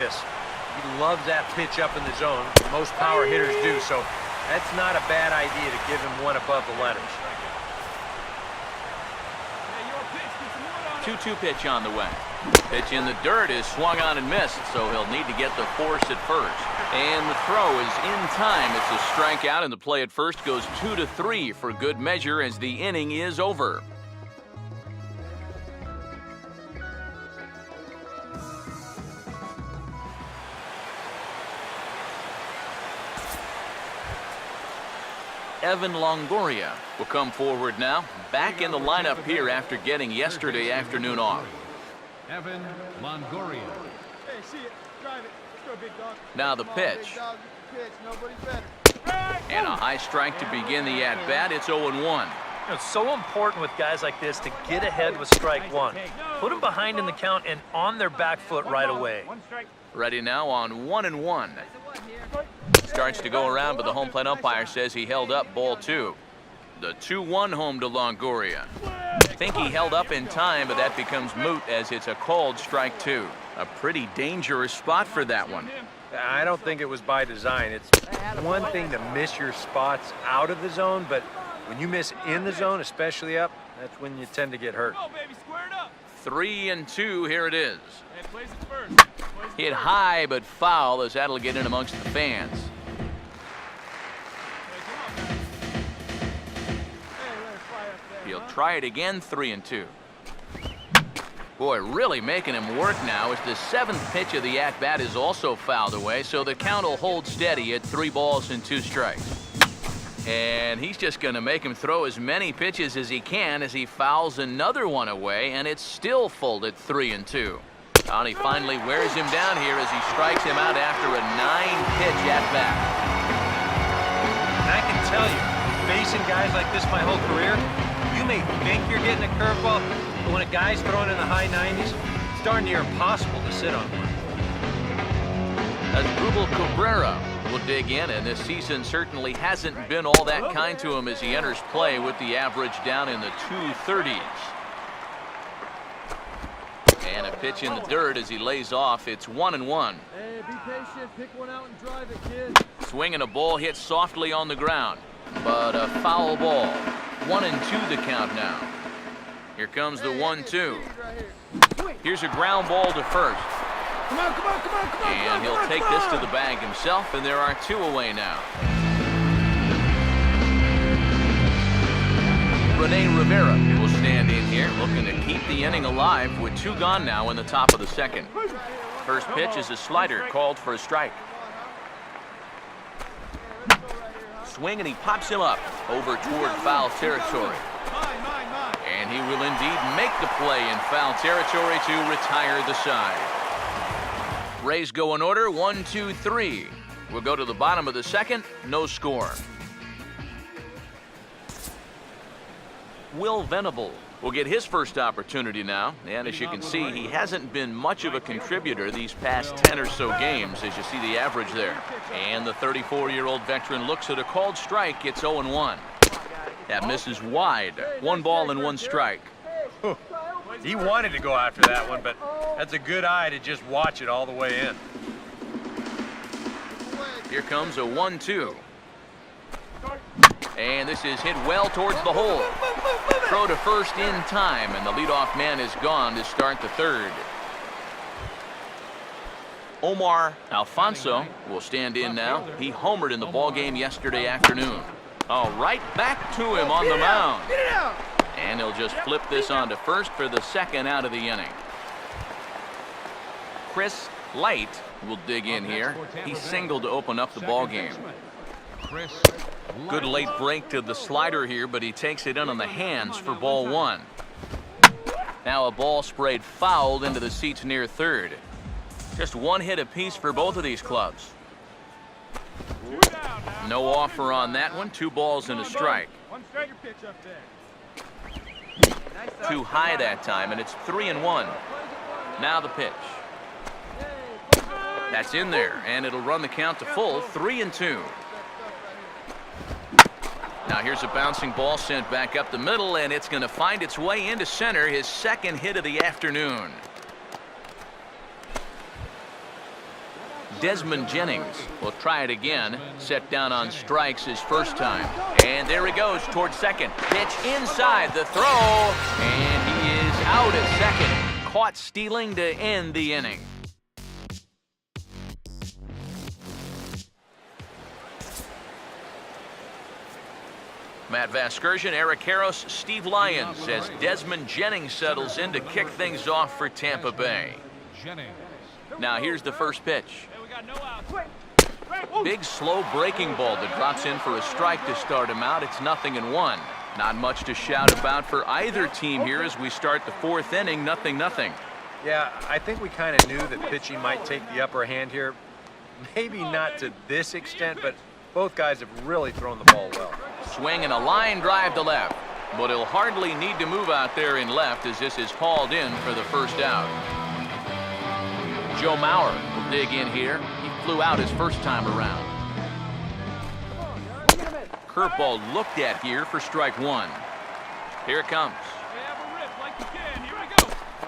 Davis. He loves that pitch up in the zone. Most power hitters do, so that's not a bad idea to give him one above the letters. 2-2 pitch on the way. Pitch in the dirt is swung on and missed, so he'll need to get the force at first. And the throw is in time. It's a strikeout, and the play at first goes 2-3 for good measure as the inning is over. Evan Longoria will come forward now, back in the lineup here after getting yesterday afternoon off. Evan Longoria. Hey, see it. Drive it. Let's go, big dog. Now the pitch. Nobody better. And a high strike to begin the at-bat. It's 0-1. It's so important with guys like this to get ahead with strike one. Put them behind in the count and on their back foot right away. Ready now on 1-1. Starts to go around, but the home plate umpire says he held up ball 2. The 2-1 home to Longoria. Think he held up in time, but that becomes moot as it's a called strike 2. A pretty dangerous spot for that one. I don't think it was by design. It's one thing to miss your spots out of the zone, but when you miss in the zone, especially up, that's when you tend to get hurt. 3-2, here it is. Hit high but foul as that'll get in amongst the fans. He'll try it again, 3-2. Boy, really making him work now as the 7th pitch of the at-bat is also fouled away, so the count will hold steady at 3 balls and 2 strikes. And he's just going to make him throw as many pitches as he can as he fouls another one away, and it's still full at 3-2. And he finally wears him down here as he strikes him out after a 9-pitch at-bat. And I can tell you, facing guys like this my whole career, you may think you're getting a curveball, but when a guy's throwing in the high 90s, it's darn near impossible to sit on one. Asdrubal Cabrera will dig in, and this season certainly hasn't been all that kind to him as he enters play with the average down in the 230s. And a pitch in the dirt as he lays off. It's 1-1. Hey, be patient. Pick one out and drive it, kid. Swinging a ball hit softly on the ground, but a foul ball. 1-2 the count now. Here comes the 1-2. Here's a ground ball to first. Come on, come on, come on, come on. And he'll take this to the bag himself, and there are 2 away now. Rene Rivera will stand in here, looking to keep the inning alive with 2 gone now in the top of the 2nd. First pitch is a slider called for a strike. Swing, and he pops him up over toward foul territory. And he will indeed make the play in foul territory to retire the side. Rays go in order, 1, 2, 3. We'll go to the bottom of the 2nd, no score. Will Venable will get his first opportunity now, and as you can see, he hasn't been much of a contributor these past 10 or so games, as you see the average there. And the 34-year-old veteran looks at a called strike. It's 0-1. That misses wide. 1 ball and 1 strike. He wanted to go after that one, but that's a good eye to just watch it all the way in. Here comes a 1-2. And this is hit well towards the hole. Throw to first in time, and the leadoff man is gone to start the 3rd. Omar Alfonso will stand in now. He homered in the ballgame yesterday afternoon. Oh, right back to him on the mound. And he'll just flip this on to first for the 2nd out of the inning. Chris Light will dig in here. He singled to open up the ballgame. Good late break to the slider here, but he takes it in on the hands for ball 1. Now a ball sprayed fouled into the seats near 3rd. Just 1 hit apiece for both of these clubs. No offer on that one. 2 balls and a strike. Too high that time, and it's 3-1. Now the pitch. That's in there, and it'll run the count to full, 3-2. Now here's a bouncing ball sent back up the middle, and it's going to find its way into center, his 2nd hit of the afternoon. Desmond Jennings will try it again. Set down on strikes his first time. And there he goes towards second. Pitch inside the throw. And he is out at second. Caught stealing to end the inning. Matt Vasgersian, Eric Karros, Steve Lyons as Desmond Jennings settles in to kick things off for Tampa Bay. Now here's the first pitch. Big slow breaking ball that drops in for a strike to start him out. It's 0-1. Not much to shout about for either team here as we start the fourth inning. 0-0. Yeah, I think we kind of knew that pitching might take the upper hand here. Maybe not to this extent, but both guys have really thrown the ball well. Swing and a line drive to left, but he'll hardly need to move out there in left as this is hauled in for the first out. Joe Mauer will dig in here. He flew out his first time around. Curveball looked at here for strike one. Here it comes.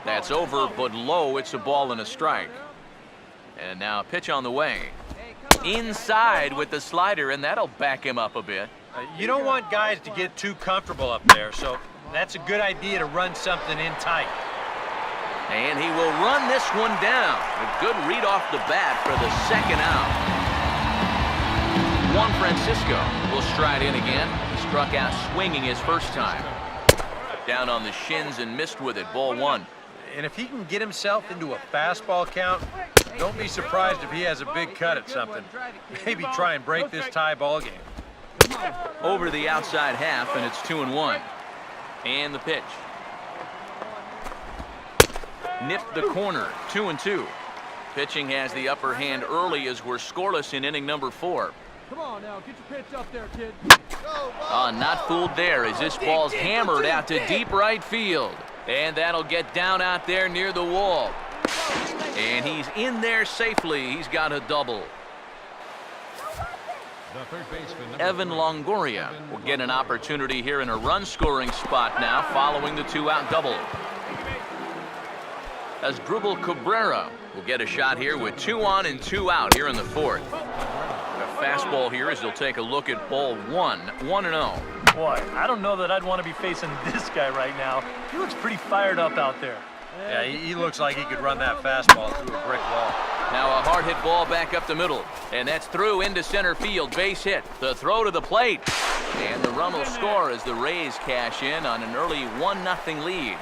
That's over, but low. It's a ball and a strike. And now a pitch on the way. Inside with the slider, and that'll back him up a bit. You don't want guys to get too comfortable up there, so that's a good idea to run something in tight. And he will run this one down. A good read off the bat for the second out. Juan Francisco will stride in again. He struck out swinging his first time. Down on the shins and missed with it. Ball one. And if he can get himself into a fastball count, don't be surprised if he has a big cut at something. Maybe try and break this tie ball game. Over the outside half, and it's 2-1. And the pitch. Nipped the corner, 2-2. Pitching has the upper hand early as we're scoreless in inning number 4. Come on now, get your pitch up there, kid. Not fooled there as this ball's hammered out to deep right field. And that'll get down out there near the wall. And he's in there safely. He's got a double. Evan Longoria will get an opportunity here in a run-scoring spot now following the two-out double. As Drupal Cabrera will get a shot here with 2 on and 2 out here in the fourth. A fastball here as he'll take a look at ball 1, 1-0. Boy, I don't know that I'd want to be facing this guy right now. He looks pretty fired up out there. Yeah, he looks like he could run that fastball through a brick wall. Now a hard hit ball back up the middle, and that's through into center field. Base hit. The throw to the plate, and the run will score as the Rays cash in on an early 1-0 lead.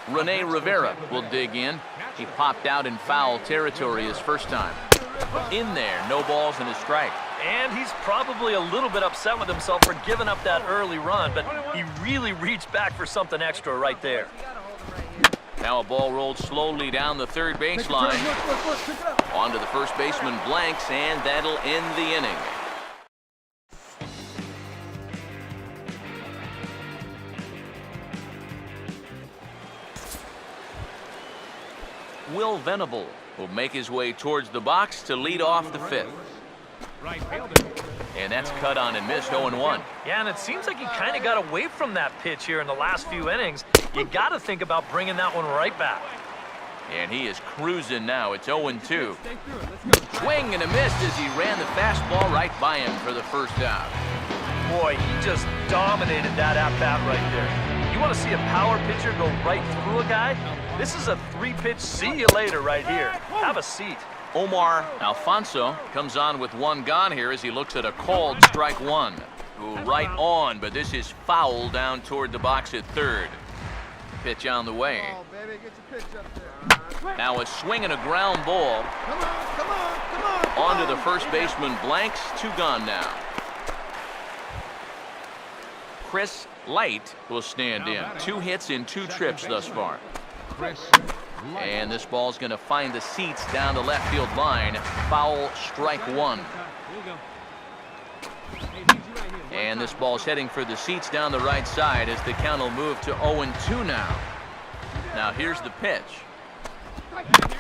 Rene Rivera will dig in. He popped out in foul territory his first time. In there, no balls and a strike. And he's probably a little bit upset with himself for giving up that early run, but he really reached back for something extra right there. Now a ball rolled slowly down the third baseline. On to the first baseman Blanks, and that'll end the inning. Will Venable will make his way towards the box to lead off the fifth. And that's cut on and missed, 0-1. Yeah, and it seems like he kind of got away from that pitch here in the last few innings. You got to think about bringing that one right back. And he is cruising now. It's 0-2. Swing and a miss as he ran the fastball right by him for the first out. Boy, he just dominated that at-bat right there. You want to see a power pitcher go right through a guy? This is a 3-pitch see you later right here. Have a seat. Omar Alfonso comes on with one gone here as he looks at a called strike one. Ooh, right on, but this is foul down toward the box at third. Pitch on the way. Oh, baby, get your pitch up there. Now a swing and a ground ball. On to the first baseman Blanks, 2 gone now. Chris Light will stand in. 2 hits in 2 trips thus far. And this ball's going to find the seats down the left field line. Foul, strike one. And this ball's heading for the seats down the right side as the count will move to 0-2 now. Now here's the pitch.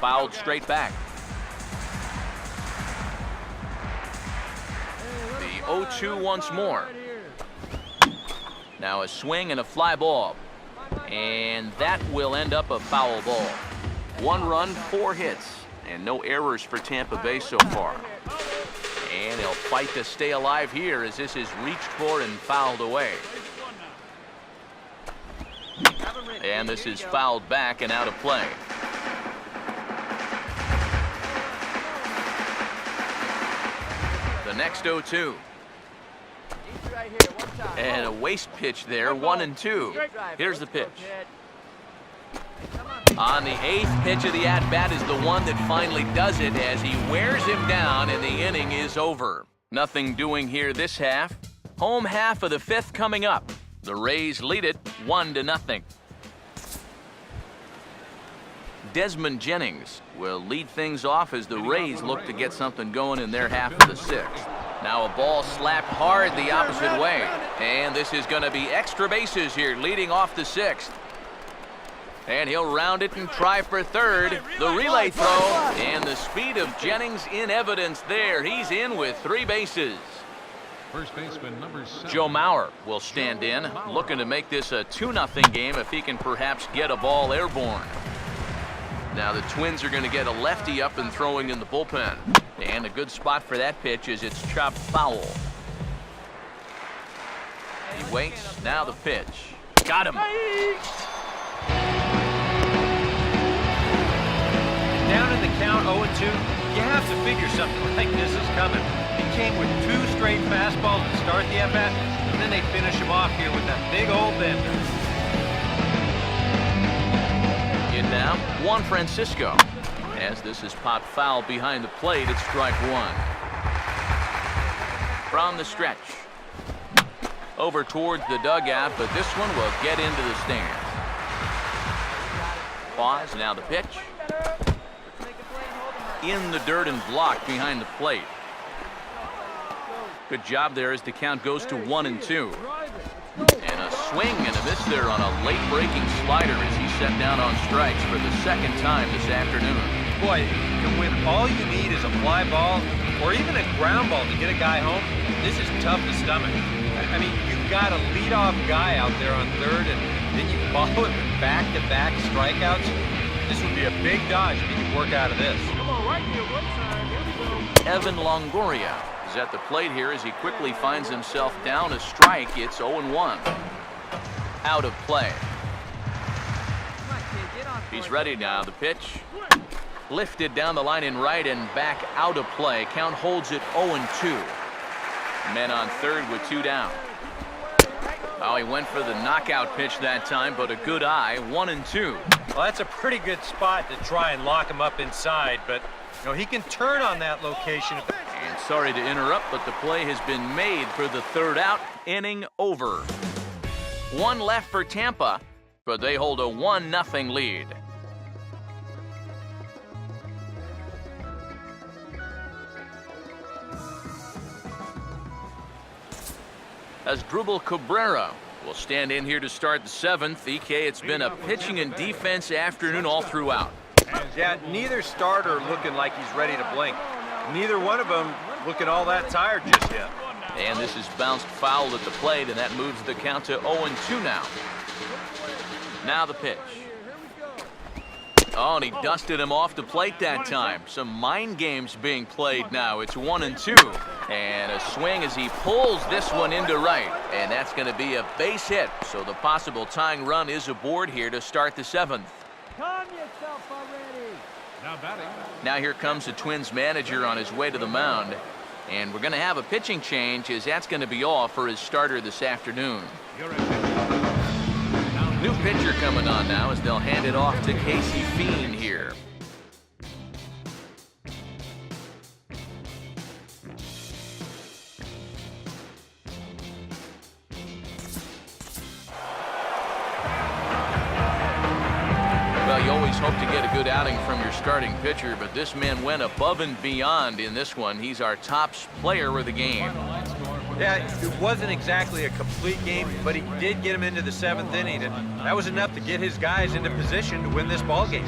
Fouled straight back. The 0-2 once more. Now a swing and a fly ball. And that will end up a foul ball. 1 run, 4 hits, and no errors for Tampa Bay so far. And he'll fight to stay alive here as this is reached for and fouled away. And this is fouled back and out of play. The next 0-2. And a waste pitch there, 1-2. Here's the pitch. On the 8th pitch of the at-bat is the one that finally does it as he wears him down and the inning is over. Nothing doing here this half. Home half of the 5th coming up. The Rays lead it 1-0. Desmond Jennings will lead things off as the Rays look to get something going in their half of the 6th. Now a ball slapped hard the opposite way. And this is going to be extra bases here leading off the 6th. And he'll round it and try for third. The relay throw and the speed of Jennings in evidence there. He's in with 3 bases. First baseman number 7. Joe Mauer will stand in, looking to make this a 2-0 game if he can perhaps get a ball airborne. Now the Twins are going to get a lefty up and throwing in the bullpen. And a good spot for that pitch is it's chopped foul. He waits, now the pitch. Got him. Down in the count 0-2, you have to figure something like this is coming. He came with 2 straight fastballs to start the at-bat, and then they finish him off here with that big old bender. In now, Juan Francisco. As this is popped foul behind the plate, it's strike 1. From the stretch. Over towards the dugout, but this one will get into the stands. Pause, now the pitch. In the dirt and blocked behind the plate. Good job there as the count goes to 1-2. And a swing and a miss there on a late breaking slider as he set down on strikes for the 2nd time this afternoon. Boy, when all you need is a fly ball or even a ground ball to get a guy home, this is tough to stomach. I mean, you've got a leadoff guy out there on third, and then you follow it with back-to-back strikeouts. This would be a big dodge if you could work out of this. Evan Longoria is at the plate here as he quickly finds himself down a strike. It's 0-1. Out of play. He's ready now. The pitch. Lifted down the line in right and back out of play. Count holds it 0-2. Men on third with 2 down. Oh, he went for the knockout pitch that time, but a good eye. 1-2. Well, that's a pretty good spot to try and lock him up inside, but you know, he can turn on that location. And sorry to interrupt, but the play has been made for the 3rd out. Inning over. 1 left for Tampa, but they hold a 1-0 lead. As Drupal Cabrera will stand in here to start the 7th. EK, it's been a pitching and defense afternoon all throughout. Yeah, neither starter looking like he's ready to blink. Neither one of them looking all that tired just yet. And this is bounced foul at the plate, and that moves the count to 0-2 now. Now the pitch. Oh, and he dusted him off the plate that time. Some mind games being played now. It's 1-2. And a swing as he pulls this one into right. And that's going to be a base hit. So the possible tying run is aboard here to start the 7th. Calm yourself already. Now batting. Now here comes the Twins manager on his way to the mound. And we're going to have a pitching change as that's going to be all for his starter this afternoon. You're a New pitcher coming on now as they'll hand it off to Casey Fiend here. Well, you always hope to get a good outing from your starting pitcher, but this man went above and beyond in this one. He's our top player of the game. Yeah, it wasn't exactly a complete game, but he did get him into the 7th inning, and that was enough to get his guys into position to win this ball game.